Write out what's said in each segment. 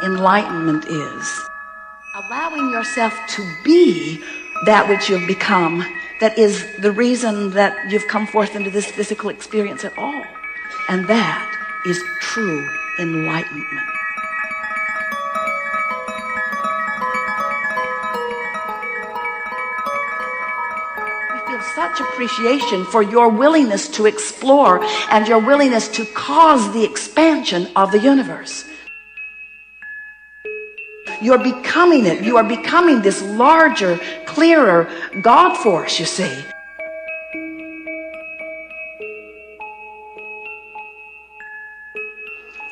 enlightenment is. Allowing yourself to be that which you've become, that is the reason that you've come forth into this physical experience at all. And that is true enlightenment. We feel such appreciation for your willingness to explore and your willingness to cause the expansion of the universe. You're becoming it. You are becoming this larger, clearer God force, you see.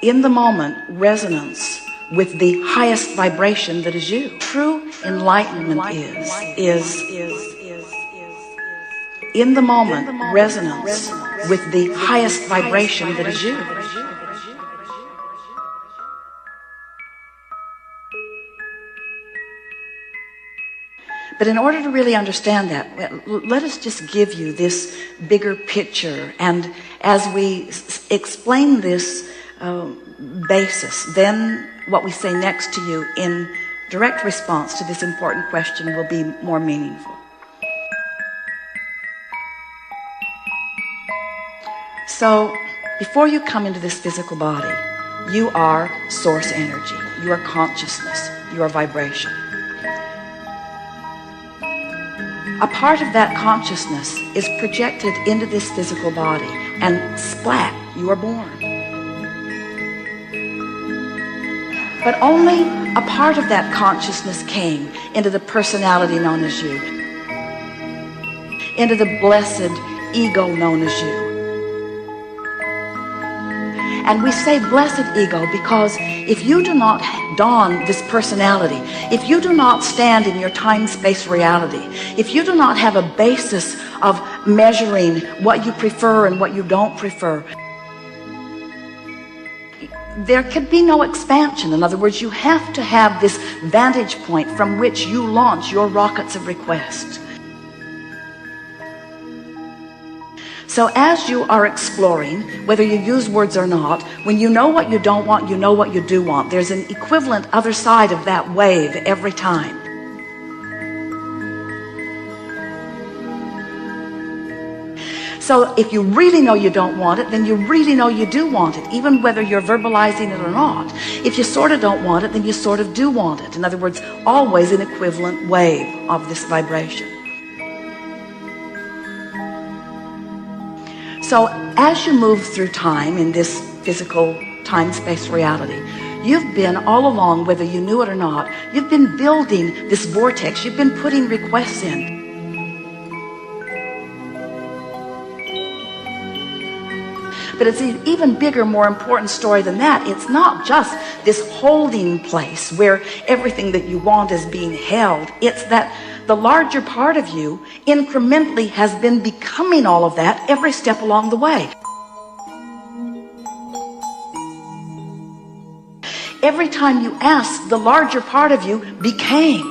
In the moment, resonance with the highest vibration that is you. True enlightenment is in the moment, resonance with the highest vibration that is you. But in order to really understand that, let us just give you this bigger picture. And as we explain this basis, then what we say next to you in direct response to this important question will be more meaningful. So, before you come into this physical body, you are source energy, you are consciousness, you are vibration. A part of that consciousness is projected into this physical body, and splat, you are born. But only a part of that consciousness came into the personality known as you, into the blessed ego known as you. And we say blessed ego because if you do not don this personality, if you do not stand in your time-space reality, if you do not have a basis of measuring what you prefer and what you don't prefer, there can be no expansion. In other words, you have to have this vantage point from which you launch your rockets of request. So as you are exploring, whether you use words or not, when you know what you don't want, you know what you do want. There's an equivalent other side of that wave every time. So if you really know you don't want it, then you really know you do want it, even whether you're verbalizing it or not. If you sort of don't want it, then you sort of do want it. In other words, always an equivalent wave of this vibration. So as you move through time in this physical time-space reality, you've been all along, whether you knew it or not, you've been building this vortex. You've been putting requests in. But it's an even bigger, more important story than that. It's not just this holding place where everything that you want is being held. It's that the larger part of you incrementally has been becoming all of that every step along the way. Every time you ask, the larger part of you became.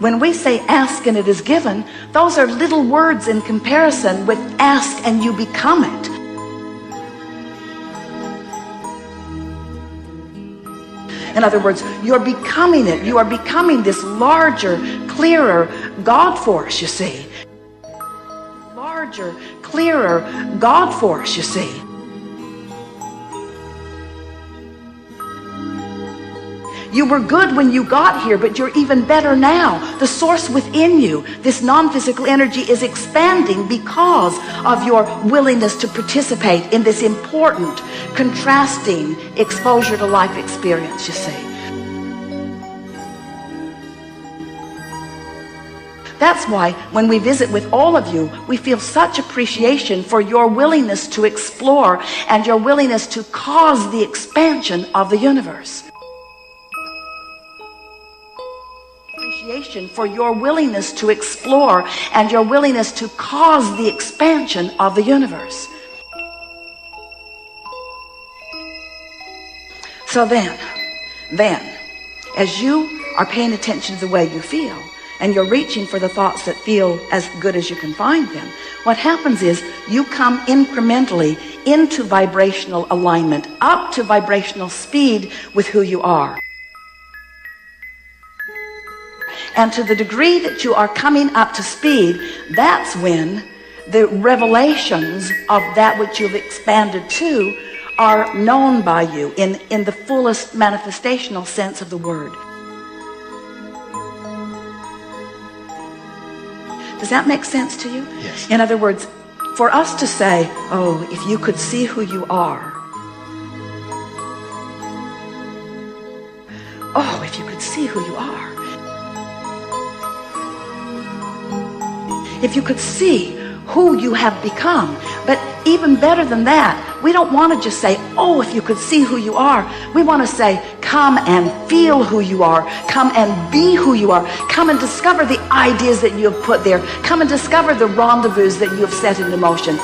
When we say ask and it is given, those are little words in comparison with ask and you become it. In other words, you're becoming it. You are becoming this larger, clearer God force, you see. Larger, clearer God force, you see. You were good when you got here, but you're even better now. The source within you, this non-physical energy, is expanding because of your willingness to participate in this important, contrasting exposure to life experience, you see. That's why when we visit with all of you, we feel such appreciation for your willingness to explore and your willingness to cause the expansion of the universe. For your willingness to explore and your willingness to cause the expansion of the universe. So then, as you are paying attention to the way you feel and you're reaching for the thoughts that feel as good as you can find them, what happens is you come incrementally into vibrational alignment, up to vibrational speed with who you are. And to the degree that you are coming up to speed, that's when the revelations of that which you've expanded to are known by you in the fullest manifestational sense of the word. Does that make sense to you? Yes. In other words, for us to say, oh, if you could see who you are. Oh, if you could see who you are. If you could see who you have become. But even better than that, we don't want to just say, oh, if you could see who you are. We want to say, come and feel who you are. Come and be who you are. Come and discover the ideas that you have put there. Come and discover the rendezvous that you have set into motion.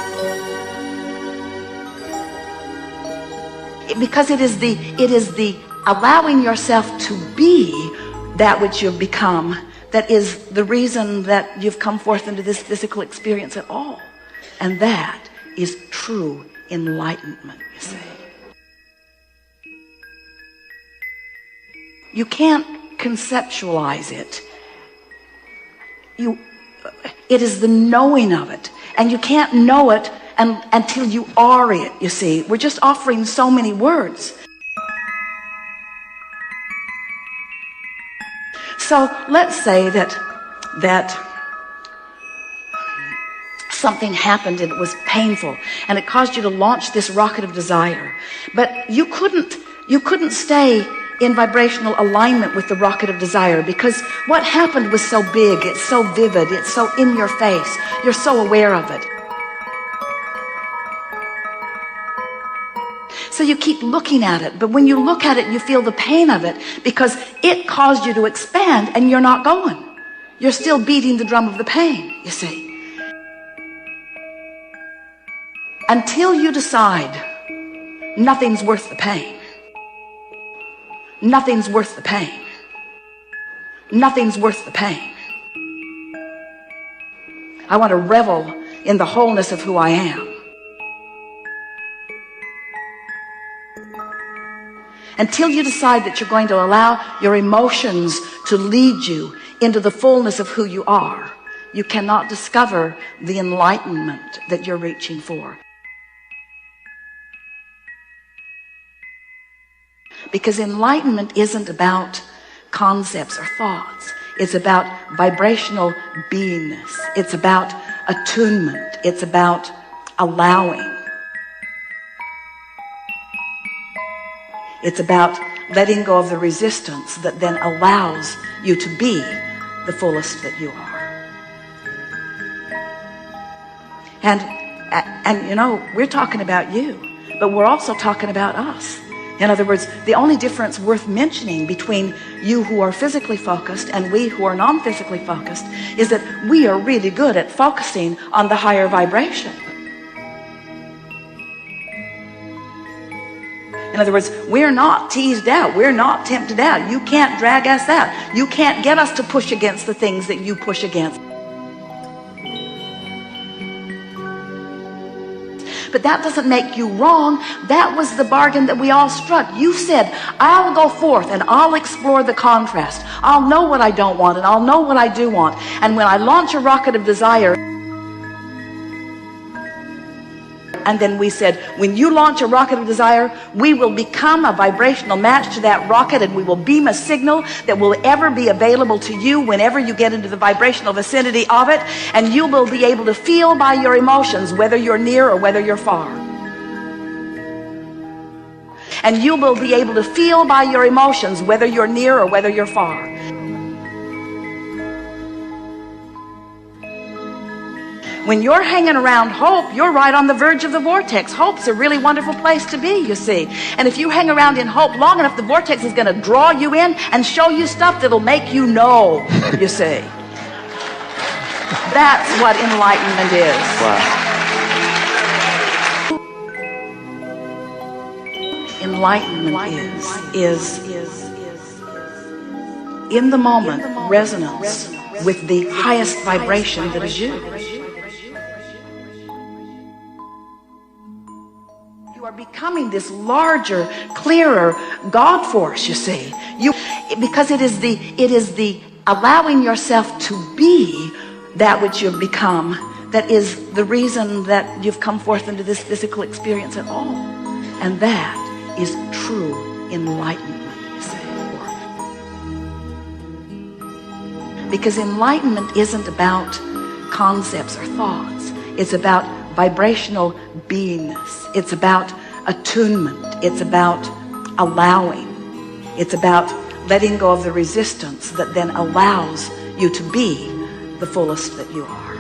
Because it is the allowing yourself to be that which you've become that is the reason that you've come forth into this physical experience at all. And that is true enlightenment, you see. You can't conceptualize it. It is the knowing of it. And you can't know it until you are it, you see. We're just offering so many words. So let's say that something happened and it was painful and it caused you to launch this rocket of desire. But you couldn't stay in vibrational alignment with the rocket of desire because what happened was so big, it's so vivid, it's so in your face, you're so aware of it. So you keep looking at it, but when you look at it, you feel the pain of it because it caused you to expand and you're not going. You're still beating the drum of the pain, you see. Until you decide nothing's worth the pain. Nothing's worth the pain. Nothing's worth the pain. I want to revel in the wholeness of who I am. Until you decide that you're going to allow your emotions to lead you into the fullness of who you are, you cannot discover the enlightenment that you're reaching for. Because enlightenment isn't about concepts or thoughts. It's about vibrational beingness. It's about attunement. It's about allowing. It's about letting go of the resistance that then allows you to be the fullest that you are. And you know, we're talking about you, but we're also talking about us. In other words, the only difference worth mentioning between you who are physically focused and we who are non-physically focused is that we are really good at focusing on the higher vibration. In other words, we're not teased out. We're not tempted out. You can't drag us out. You can't get us to push against the things that you push against. But that doesn't make you wrong. That was the bargain that we all struck. You said, I'll go forth and I'll explore the contrast. I'll know what I don't want and I'll know what I do want. And when I launch a rocket of desire, and then we said, when you launch a rocket of desire, we will become a vibrational match to that rocket and we will beam a signal that will ever be available to you whenever you get into the vibrational vicinity of it. And you will be able to feel by your emotions whether you're near or whether you're far. And you will be able to feel by your emotions whether you're near or whether you're far. When you're hanging around hope, you're right on the verge of the vortex. Hope's a really wonderful place to be, you see. And if you hang around in hope long enough, the vortex is going to draw you in and show you stuff that'll make you know, you see. That's what enlightenment is. Wow. Enlightenment is in the moment resonance with the highest vibration that is you. You are becoming this larger, clearer God force, you see. Because it is the allowing yourself to be that which you've become, that is the reason that you've come forth into this physical experience at all. And that is true enlightenment, you say. Because enlightenment isn't about concepts or thoughts. It's about vibrational beingness. It's about attunement. It's about allowing. It's about letting go of the resistance that then allows you to be the fullest that you are.